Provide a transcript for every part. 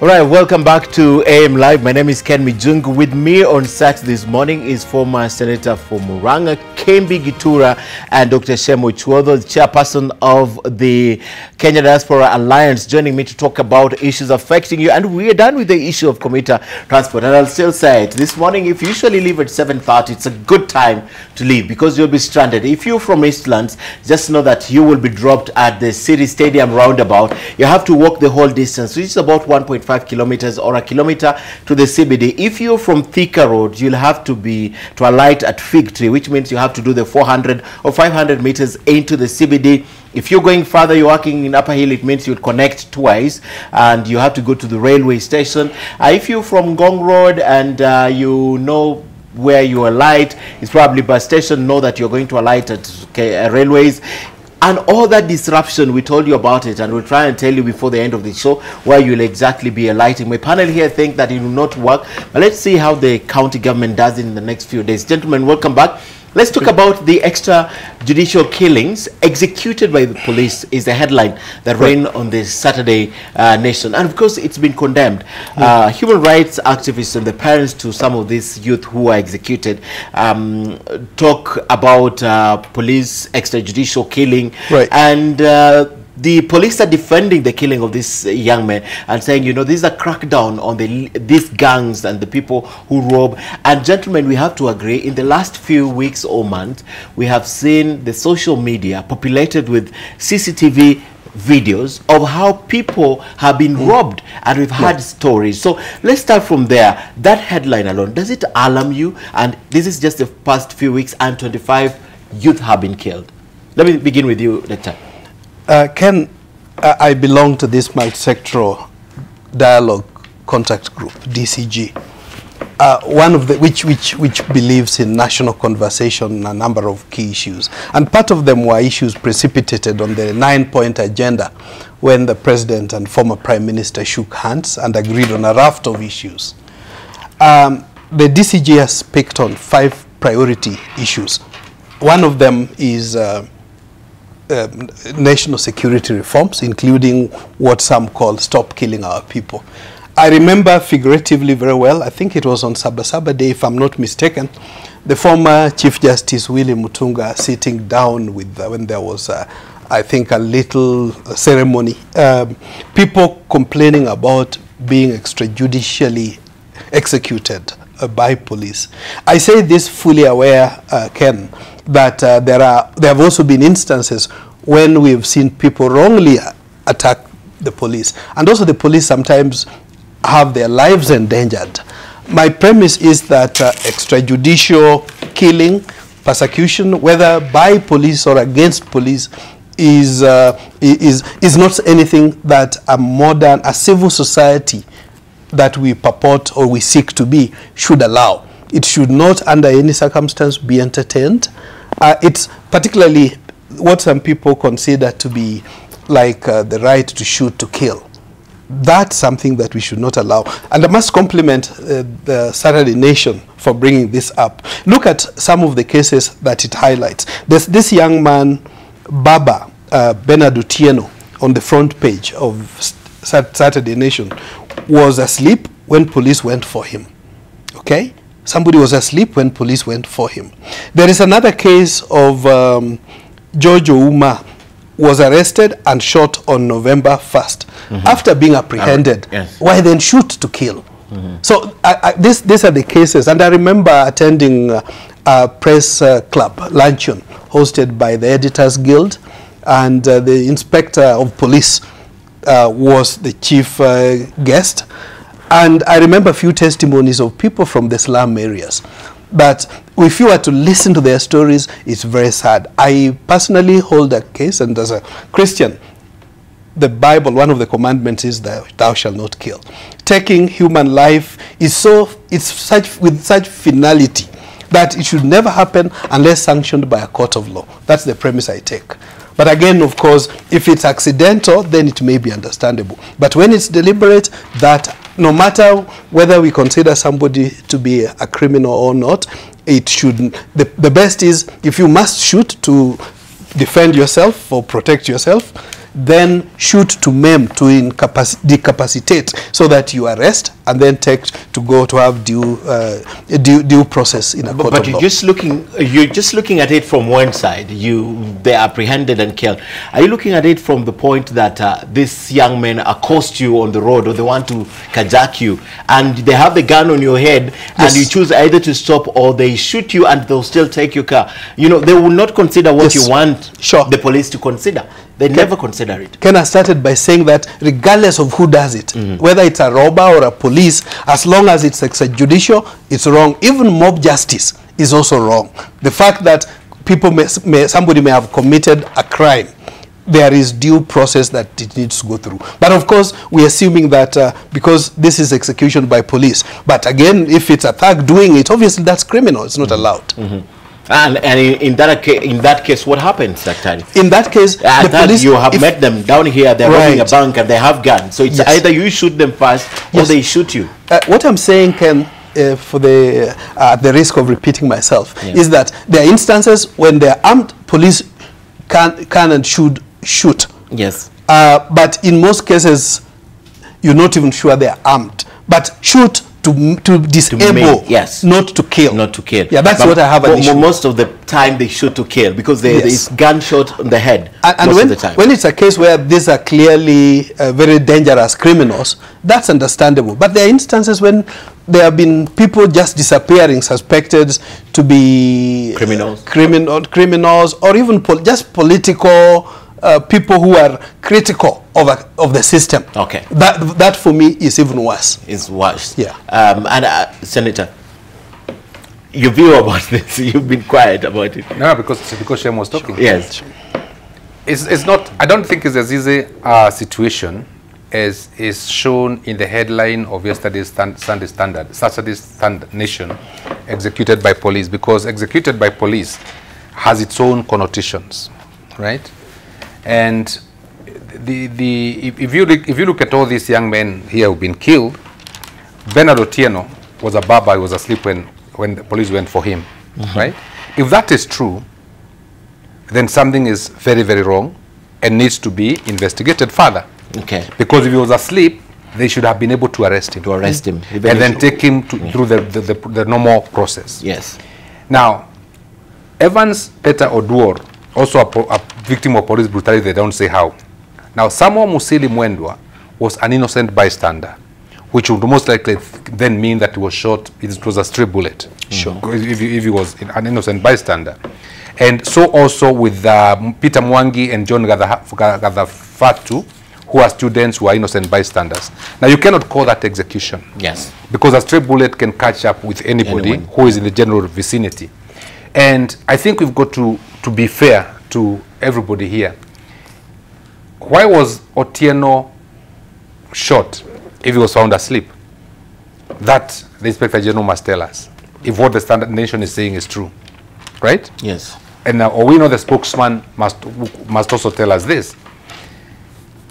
All right, welcome back to AM Live. My name is Ken Mijungu. With me on set this morning is former Senator for Muranga, Kembi Gitura, and Dr. Shemo Chuodho, the chairperson of the Kenya Diaspora Alliance, joining me to talk about issues affecting you. And we are done with the issue of commuter transport. And I'll still say it, this morning, if you usually leave at 7:30, it's a good time to leave because you'll be stranded. If you're from Eastlands, just know that you will be dropped at the City Stadium roundabout. You have to walk the whole distance, which is about 1.5 kilometers or a kilometer to the CBD. If you're from Thika Road, you'll have to alight at Fig Tree, which means you have to do the 400 or 500 meters into the CBD. If you're going further, you're working in Upper Hill, it means you'll connect twice and you have to go to the railway station. If you're from Ngong Road and you know where you alight, it's probably bus station, know that you're going to alight at railways. And all that disruption, we told you about it, and we'll try and tell you before the end of the show where you'll exactly be alighting. My panel here think that it will not work, but let's see how the county government does it in the next few days. Gentlemen, welcome back. Let's talk about the extrajudicial killings executed by the police is the headline that ran on the Saturday Nation. And of course, it's been condemned. Human rights activists and the parents to some of these youth who are executed talk about police extrajudicial killing. Right. And the police are defending the killing of this young man and saying, you know, this is a crackdown on these gangs and the people who rob. And gentlemen, we have to agree, in the last few weeks or months, we have seen the social media populated with CCTV videos of how people have been robbed, and we've had stories. So let's start from there. That headline alone, does it alarm you? And this is just the past few weeks and 25 youth have been killed. Let me begin with you, Doctor. Ken, I belong to this multi-sectoral dialogue contact group, DCG, one of the which believes in national conversation on a number of key issues, and part of them were issues precipitated on the 9-point agenda when the president and former prime minister shook hands and agreed on a raft of issues. The DCG has picked on 5 priority issues. One of them is national security reforms, including what some call stop killing our people. I remember figuratively very well, I think it was on Sabasaba Day, if I'm not mistaken, the former Chief Justice Willie Mutunga sitting down with, when there was, I think, a little ceremony, people complaining about being extrajudicially executed by police. I say this fully aware, Ken, that there have also been instances when we've seen people wrongly attack the police, and also the police sometimes have their lives endangered. My premise is that extrajudicial killing, persecution, whether by police or against police, is not anything that a civil society that we purport or we seek to be should allow. It should not under any circumstance be entertained. It's particularly what some people consider to be like the right to shoot to kill. That's something that we should not allow. And I must compliment the Saturday Nation for bringing this up. Look at some of the cases that it highlights. There's this young man, Baba Bernard Otieno, on the front page of Saturday Nation, was asleep when police went for him. Okay? Somebody was asleep when police went for him. There is another case of George Ouma was arrested and shot on November 1st after being apprehended. Yes. Why then shoot to kill? So these are the cases. And I remember attending a press club luncheon hosted by the Editors Guild, and the inspector of police was the chief guest. And I remember a few testimonies of people from the slum areas. But if you were to listen to their stories, it's very sad. I personally hold a case, and as a Christian, the Bible, one of the commandments is that thou shalt not kill. Taking human life is with such finality that it should never happen unless sanctioned by a court of law. That's the premise I take. But again, of course, if it's accidental, then it may be understandable. But when it's deliberate, that no matter whether we consider somebody to be a criminal or not, it shouldn't. The best is, if you must shoot to defend yourself or protect yourself, then shoot to maim, to decapacitate, so that you arrest and then take to go to have due process in a court But of you're law. you're just looking at it from one side. They're apprehended and killed. Are you looking at it from the point that these young men accost you on the road, or they want to carjack you, and they have the gun on your head, and you choose either to stop or they shoot you and they'll still take your car? You know, they will not consider what you want the police to consider. They never consider it. Ken, I started by saying that regardless of who does it, whether it's a robber or a police, as long as it's extrajudicial, it's wrong. Even mob justice is also wrong. The fact that people somebody may have committed a crime, there is due process that it needs to go through. But of course, we're assuming that because this is execution by police. But again, if it's a thug doing it, obviously that's criminal. It's not allowed. And in that case, what happens that time? In that case, the police, you have met them down here, they're robbing a bank and they have guns. So it's either you shoot them first or they shoot you. What I'm saying, Ken, for the risk of repeating myself, is that there are instances when they're armed, police can and should shoot. Yes. But in most cases, you're not even sure they're armed. But shoot to disable, not to kill. Not to kill. Yeah, that's what I have an issue. Most of the time they shoot to kill because there is gunshot on the head. And when it's a case where these are clearly very dangerous criminals, that's understandable. But there are instances when there have been people just disappearing, suspected to be criminals, or even just political people who are critical of the system. Okay. That for me is even worse. It's worse. Yeah. And Senator, your view about this? You've been quiet about it. No, because Shem was talking. Yes. It's not. I don't think it's as easy a situation as is shown in the headline of yesterday's Sunday Standard. Saturday's Nation, executed by police, because executed by police has its own connotations, right? And if you look at all these young men here who've been killed, Bernard Otieno was a barber. He was asleep when the police went for him, right? If that is true, then something is very, very wrong and needs to be investigated further. Okay. Because if he was asleep, they should have been able to arrest him. And then take him through the normal process. Yes. Now, Evans Peter Oduor, also a victim of police brutality, they don't say how. Now, Samuel Musili Mwendwa was an innocent bystander, which would most likely then mean that he was shot, it was a stray bullet. Sure. If he was an innocent bystander. And so also with Peter Mwangi and John Gadafatu, who are students who are innocent bystanders. Now, you cannot call that execution. Yes. Because a stray bullet can catch up with anybody who is in the general vicinity. And I think we've got to be fair to everybody here. Why was Otieno shot if he was found asleep? That the Inspector General must tell us, if what the Standard Nation is saying is true, right? Yes. And we know the spokesman must also tell us this.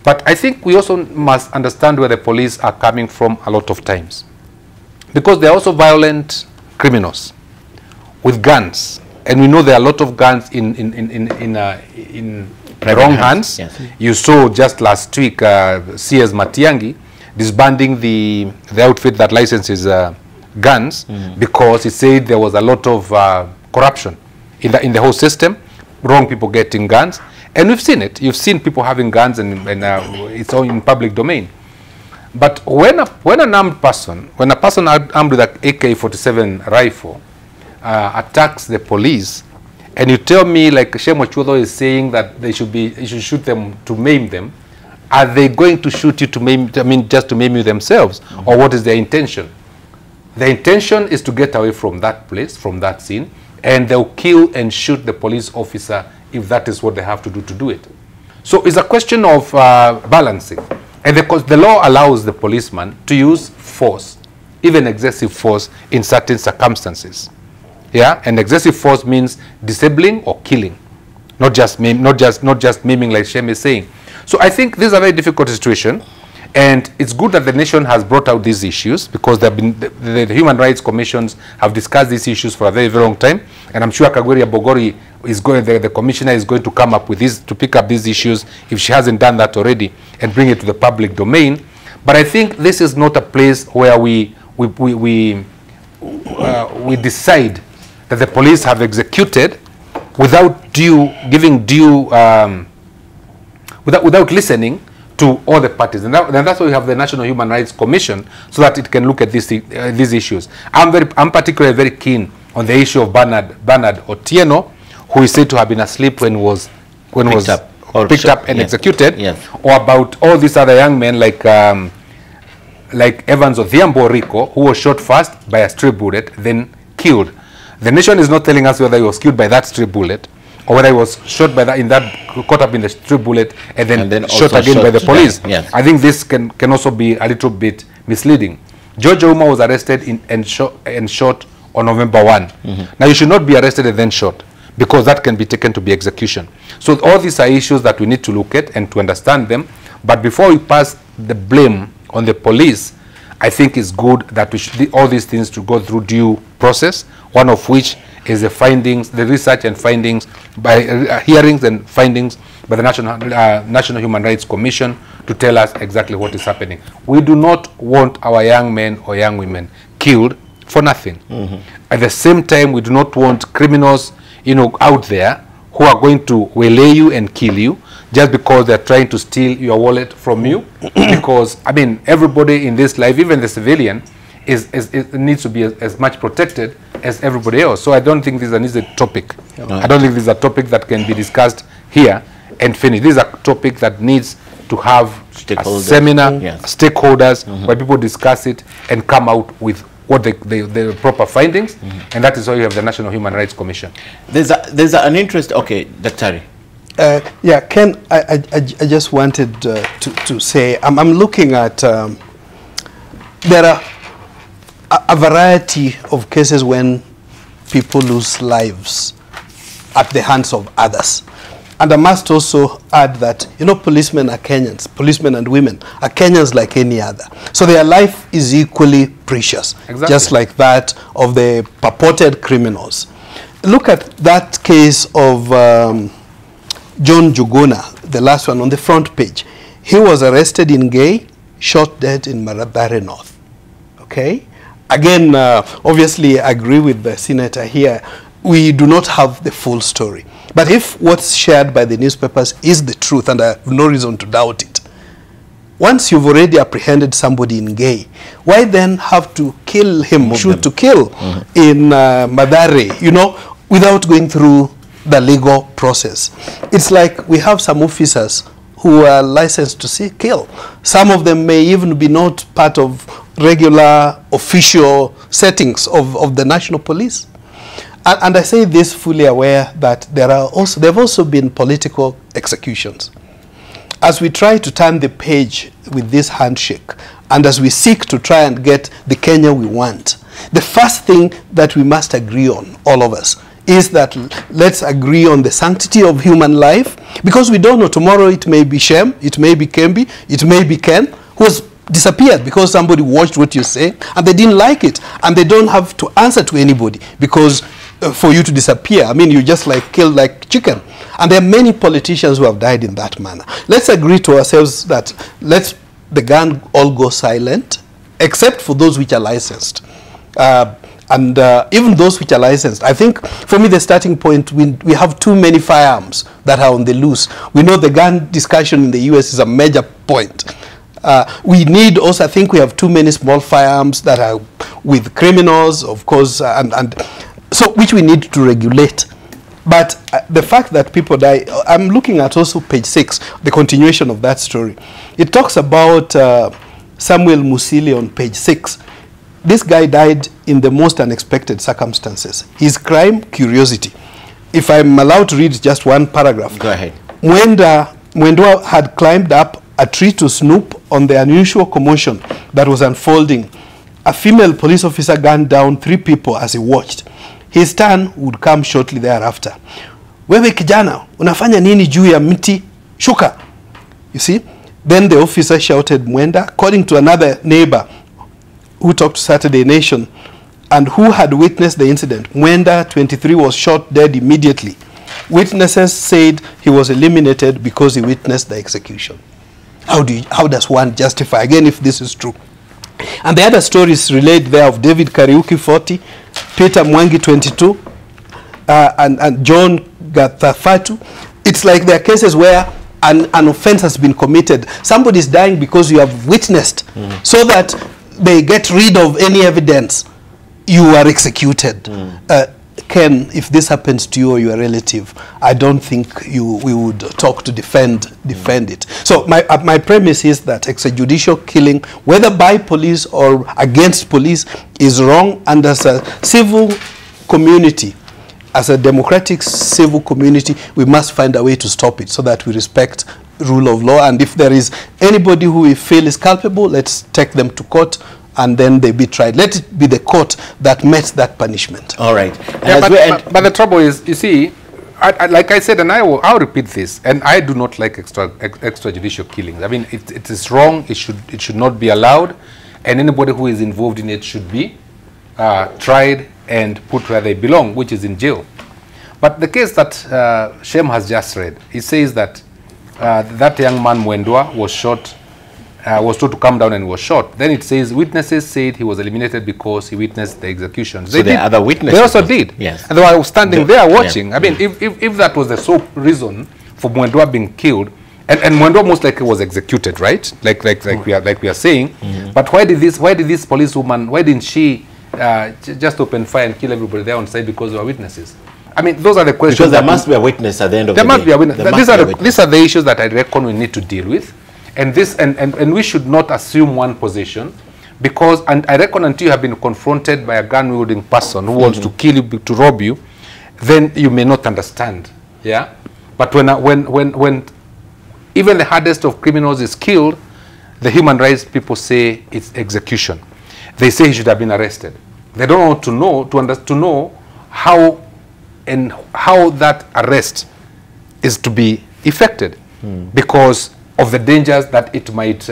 But I think we also must understand where the police are coming from a lot of times. Because they're also violent criminals with guns. And we know there are a lot of guns in wrong hands. Yes. You saw just last week CS Matiangi disbanding the outfit that licenses guns because he said there was a lot of corruption in the whole system, wrong people getting guns. And we've seen it. You've seen people having guns, and it's all in public domain. But when an armed person, when a person armed with an AK-47 rifle attacks the police, and you tell me, like Shemo Chudo is saying, that you should shoot them to maim them, are they going to shoot you to maim? I mean, just to maim you themselves, or what is their intention? The intention is to get away from that place, from that scene, and they'll kill and shoot the police officer if that is what they have to do it. So it's a question of balancing. And because the law allows the policeman to use force, even excessive force, in certain circumstances. Yeah, and excessive force means disabling or killing, not just maiming, like Shem is saying. So I think this is a very difficult situation, And it's good that the nation has brought out these issues, because there have been the human rights commissions have discussed these issues for a very, very long time. And I'm sure Kagweria Bogori is going, the commissioner is going to come up with this, to pick up these issues, if she hasn't done that already, and bring it to the public domain. But I think this is not a place where we decide that the police have executed without giving due, without listening to all the parties. And that's why we have the National Human Rights Commission, so that it can look at these issues. I'm particularly very keen on the issue of Bernard Otieno, who is said to have been asleep when was picked up and executed, or about all these other young men like Evans Odhiambo Rico, who was shot first by a stray bullet, then killed. The nation is not telling us whether he was killed by that stray bullet, or whether he was shot by that, caught up in the stray bullet, and then shot again by the police. I think this can also be a little bit misleading. George Ouma was arrested and shot on November 1. Now, you should not be arrested and then shot, because that can be taken to be execution. So all these are issues that we need to look at and to understand them. But before we pass the blame on the police, I think it's good that we should, all these things to go through due process, one of which is the findings, the research and findings by hearings and findings by the National Human Rights Commission to tell us exactly what is happening. We do not want our young men or young women killed for nothing. At the same time, we do not want criminals, out there who are going to waylay you and kill you just because they're trying to steal your wallet from you. Because, I mean, everybody in this life, even the civilian, needs to be as much protected as everybody else. So I don't think this is an easy topic. I don't think this is a topic that can be discussed here and finished. This is a topic that needs to have a seminar, stakeholders, where people discuss it and come out with what the proper findings, and that is why you have the National Human Rights Commission. There's an interest. Okay, Daktari. Yeah, Ken, I just wanted to say, I'm looking at, there are a variety of cases when people lose lives at the hands of others. And I must also add that, policemen are Kenyans. Policemen and women are Kenyans like any other. So their life is equally precious, just like that of the purported criminals. Look at that case of John Juguna, the last one on the front page. He was arrested in Gay, shot dead in Maradare North. Okay? Again, obviously, I agree with the senator here. We do not have the full story. But if what's shared by the newspapers is the truth, and I have no reason to doubt it, once you've already apprehended somebody in Gay, why then have to kill him, shoot to kill in Madare, without going through the legal process? It's like we have some officers who are licensed to kill. Some of them may even be not part of regular official settings of the national police. And I say this fully aware that there have also been political executions. As we try to turn the page with this handshake, and as we seek to try and get the Kenya we want, the first thing that we must agree on, all of us, is that let's agree on the sanctity of human life, because we don't know, tomorrow it may be Shem, it may be Kembi, it may be Ken, who has disappeared because somebody watched what you say and they didn't like it, and they don't have to answer to anybody, because for you to disappear, I mean, you just killed like chicken. And there are many politicians who have died in that manner. Let's agree to ourselves that let the gun all go silent, except for those which are licensed. And even those which are licensed, I think for me the starting point, we have too many firearms that are on the loose. We know the gun discussion in the US is a major point. We need also, I think we have too many small firearms that are with criminals, of course, and so which we need to regulate. But the fact that people die, I'm looking at also page 6, the continuation of that story. It talks about Samuel Musili on page 6. This guy died in the most unexpected circumstances. His crime, curiosity. If I'm allowed to read just one paragraph. Go ahead. Mwendwa had climbed up a tree to snoop on the unusual commotion that was unfolding. A female police officer gunned down 3 people as he watched. His turn would come shortly thereafter. Wewe kijana, unafanya nini juu ya mti? Shuka. You see, Then the officer shouted Mwenda. According to another neighbor who talked to Saturday Nation and who had witnessed the incident, Mwenda, 23, was shot dead immediately. Witnesses said he was eliminated because he witnessed the execution. How does one justify, again, if this is true? And the other stories relate there of David Kariuki, 40, Peter Mwangi, 22, and John Gathafatu. It's like there are cases where an offense has been committed. Somebody is dying because you have witnessed, so that they get rid of any evidence. You are executed. Ken, if this happens to you or your relative, I don't think we would talk to defend it. So my premise is that extrajudicial killing, whether by police or against police, is wrong, and as a civil community, as a democratic civil community, we must find a way to stop it so that we respect rule of law. And if there is anybody who we feel is culpable, let's take them to court and then they be tried. Let it be the court that met that punishment. All right. But the trouble is, you see, like I said, and I'll repeat this, and I do not like extrajudicial killings. I mean, it is wrong. It should not be allowed, and anybody who is involved in it should be tried and put where they belong, which is in jail. But the case that Shem has just read, it says that that young man Mwendwa was shot, was told to come down and was shot. Then it says witnesses said he was eliminated because he witnessed the execution. So there are other witnesses. They also did. Yes. And they were standing there watching. Yeah. I mean, if that was the sole reason for Mwendwa being killed, and Mwendwa most likely was executed, right? Like we are saying. But why did this policewoman, why didn't she just open fire and kill everybody there on site because they were witnesses? I mean, those are the questions. Because there must be a witness at the end of the day. There must be a witness. These are the issues that I reckon we need to deal with. And this and we should not assume one position, because I reckon until you have been confronted by a gun-wielding person who wants to kill you, to rob you, then you may not understand. Yeah? But when even the hardest of criminals is killed, the human rights people say it's execution. They say he should have been arrested. They don't want to know how that arrest is to be effected, because of the dangers that it might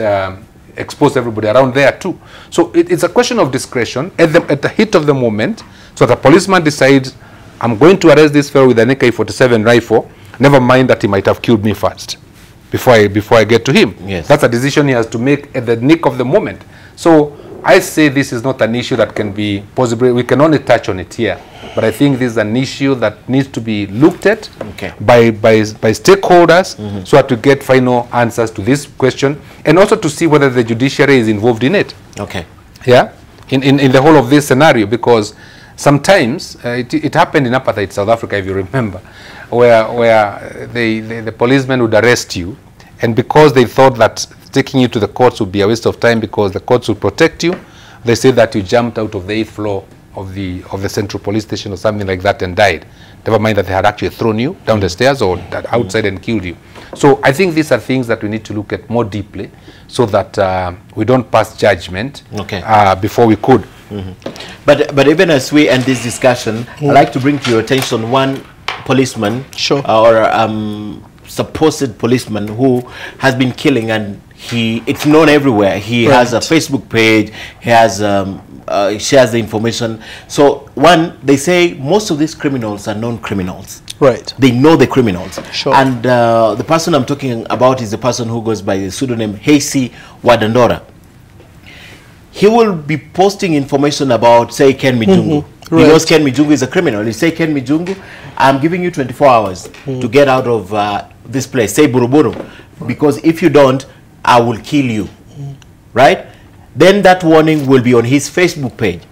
expose everybody around there too. So it's a question of discretion at the heat of the moment. So the policeman decides, I'm going to arrest this fellow with an AK-47 rifle, never mind that he might have killed me first before I get to him. Yes. That's a decision he has to make at the nick of the moment. So I say this is not an issue that can be possible. We can only touch on it here. But I think this is an issue that needs to be looked at by stakeholders, so that to get final answers to this question, and also to see whether the judiciary is involved in it. Okay. Yeah? In the whole of this scenario, because sometimes it happened in apartheid South Africa, if you remember, where the policemen would arrest you, and because they thought that taking you to the courts would be a waste of time because the courts would protect you, they say that you jumped out of the 8th floor of the central police station or something like that and died. Never mind that they had actually thrown you down the stairs or outside and killed you. So I think these are things that we need to look at more deeply, so that we don't pass judgment before we could. But even as we end this discussion, I'd like to bring to your attention one policeman or supposed policeman who has been killing, and it's known everywhere. He has a Facebook page. He has shares the information. So one, they say most of these criminals are known criminals. Right. They know the criminals. Sure. And the person I'm talking about is the person who goes by the pseudonym Hasey Wadandora. He will be posting information about, say, Ken Mijungu. He knows Ken Mijungu is a criminal. He say, Ken Mijungu, I'm giving you 24 hours to get out of this place, say Buruburu, because if you don't, I will kill you. Right? Then that warning will be on his Facebook page.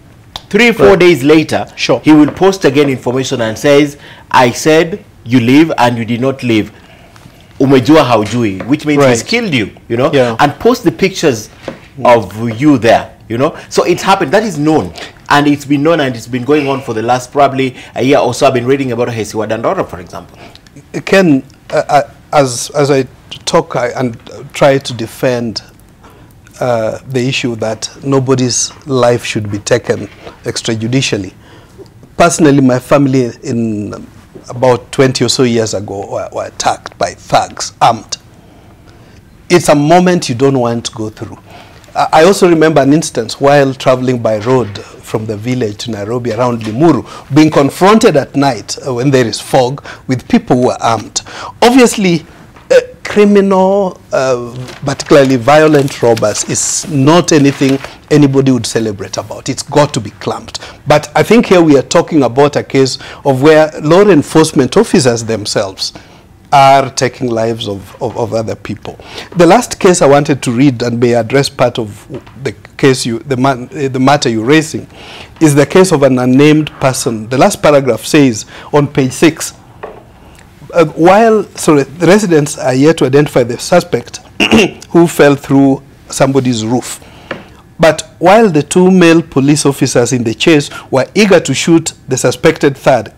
3 or 4 days later, he will post again information and says, I said you leave and you did not leave. Umejua haujui, which means he's killed you, you know, and post the pictures of you there, you know. So it's happened. That is known. And it's been known, and it's been going on for the last probably a year or so. I've been reading about Hasey Wadandora, for example. Ken, as I talk and try to defend the issue that nobody's life should be taken extrajudicially. Personally, my family in about 20 or so years ago were attacked by thugs, armed. it's a moment you don't want to go through. I also remember an instance while traveling by road from the village to Nairobi around Limuru, being confronted at night when there is fog with people who are armed. Obviously, criminal, particularly violent robbers, is not anything anybody would celebrate about. It's got to be clamped. But I think here we are talking about a case of where law enforcement officers themselves are taking lives of other people. The last case I wanted to read and may address part of the case the matter you're raising is the case of an unnamed person. The last paragraph says on page 6, while the residents are yet to identify the suspect who fell through somebody's roof. But while the 2 male police officers in the chase were eager to shoot the suspected thug,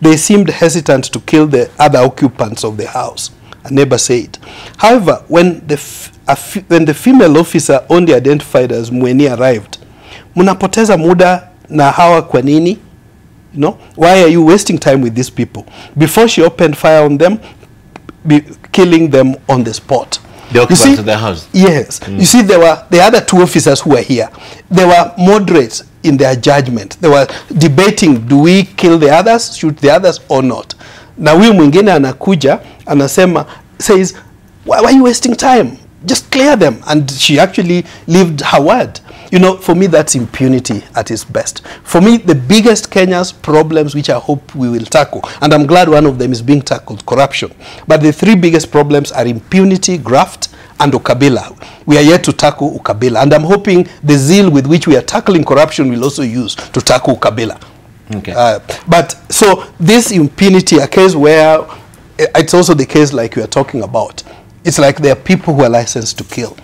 they seemed hesitant to kill the other occupants of the house, a neighbor said. However, when the female officer only identified as Mweni arrived, "Munapoteza muda na hawa kwa nini? You know, why are you wasting time with these people?" Before she opened fire on them, killing them on the spot. The occupants of the house? Yes. You see, there were the other 2 officers who were here. They were moderate in their judgment. They were debating, do we kill the others, shoot the others or not? Na huyu mwingine anakuja, anasema, says, why are you wasting time? Just clear them. And she actually lived her word. You know, for me, that's impunity at its best. For me, the biggest Kenya's problems, which I hope we will tackle, and I'm glad one of them is being tackled, corruption. But the 3 biggest problems are impunity, graft, and ukabila. We are yet to tackle ukabila. And I'm hoping the zeal with which we are tackling corruption will also use to tackle ukabila. Okay. But so this impunity, a case where it's also the case like you are talking about. It's like there are people who are licensed to kill.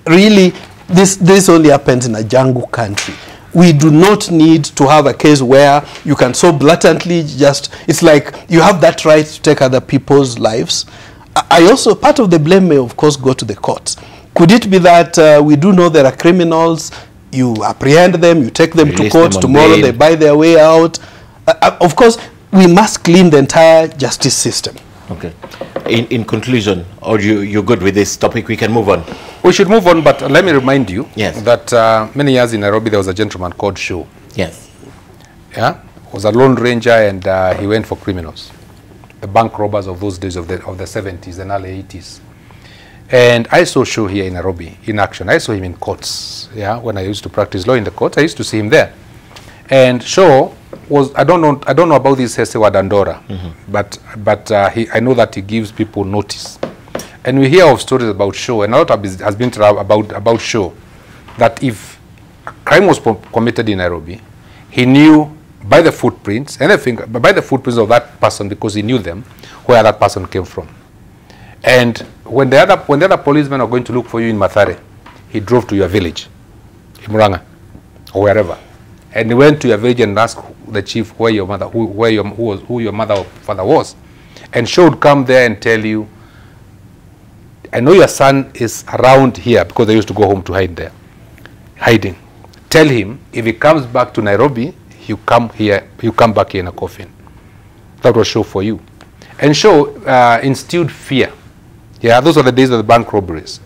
Really, this only happens in a jungle country. We do not need to have a case where you can so blatantly just, it's like you have that right to take other people's lives. I also, part of the blame may of course go to the courts. Could it be that we do know there are criminals, you apprehend them, you take them to court, tomorrow they buy their way out? Of course, we must clean the entire justice system. Okay. In conclusion, or you're good with this topic, we can move on. We should move on, but let me remind you that many years in Nairobi there was a gentleman called Shaw. Yes. Yeah, he was a lone ranger, and he went for criminals, the bank robbers of those days of the 70s and early 80s. And I saw Shaw here in Nairobi in action. I saw him in courts. Yeah, when I used to practice law in the courts, I used to see him there. And Shaw was, I don't know about this Hesewa Dandora, but I know that he gives people notice. And we hear of stories about Shaw, and a lot has been about Shaw, that if a crime was committed in Nairobi, he knew by the footprints, by the footprints of that person, because he knew them, where that person came from. And when the other policemen are going to look for you in Mathare, he drove to your village, in Muranga, or wherever. And he went to your village and asked the chief where your mother, who your mother or father was. And she would come there and tell you, I know your son is around here, because they used to go home to hide there, hiding. Tell him if he comes back to Nairobi, you come back here in a coffin. That was Shaw for you. And Shaw instilled fear. Yeah, those are the days of the bank robberies.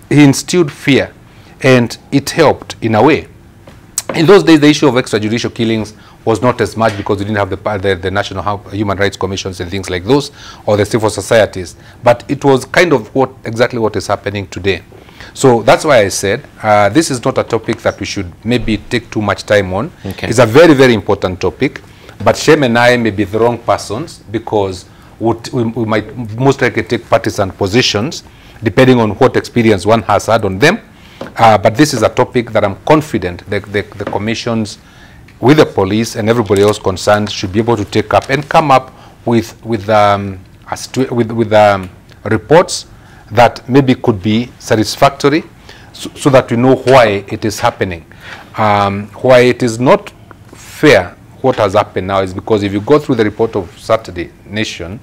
He instilled fear, and it helped in a way. In those days, the issue of extrajudicial killings was not as much, because we didn't have the National Human Rights Commissions and things like those, or the civil societies. But it was kind of exactly what is happening today. So that's why I said this is not a topic that we should maybe take too much time on. Okay. It's a very, very important topic. But Shem and I may be the wrong persons, because we might most likely take partisan positions depending on what experience one has had on them. But this is a topic that I'm confident that the commissions with the police and everybody else concerned should be able to take up and come up with reports that maybe could be satisfactory, so that we know why it is happening. Why it is not fair what has happened now is because if you go through the report of Saturday Nation,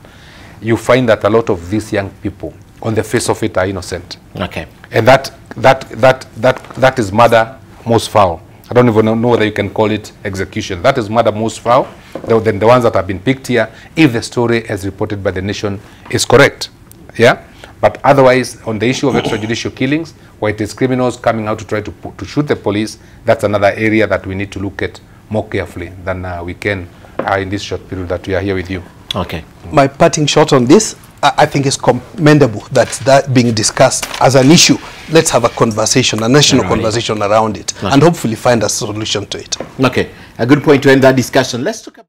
you find that a lot of these young people on the face of it are innocent. Okay. And that is murder most foul. I don't even know whether you can call it execution. That is murder most foul than the ones that have been picked here, if the story as reported by the Nation is correct. Yeah? But otherwise, on the issue of extrajudicial killings, where it is criminals coming out to try to shoot the police, that's another area that we need to look at more carefully than we can in this short period that we are here with you. Okay. My parting shot on this, I think it's commendable that being discussed as an issue. Let's have a conversation, a national conversation around it, and hopefully find a solution to it. Okay, a good point to end that discussion. Let's talk about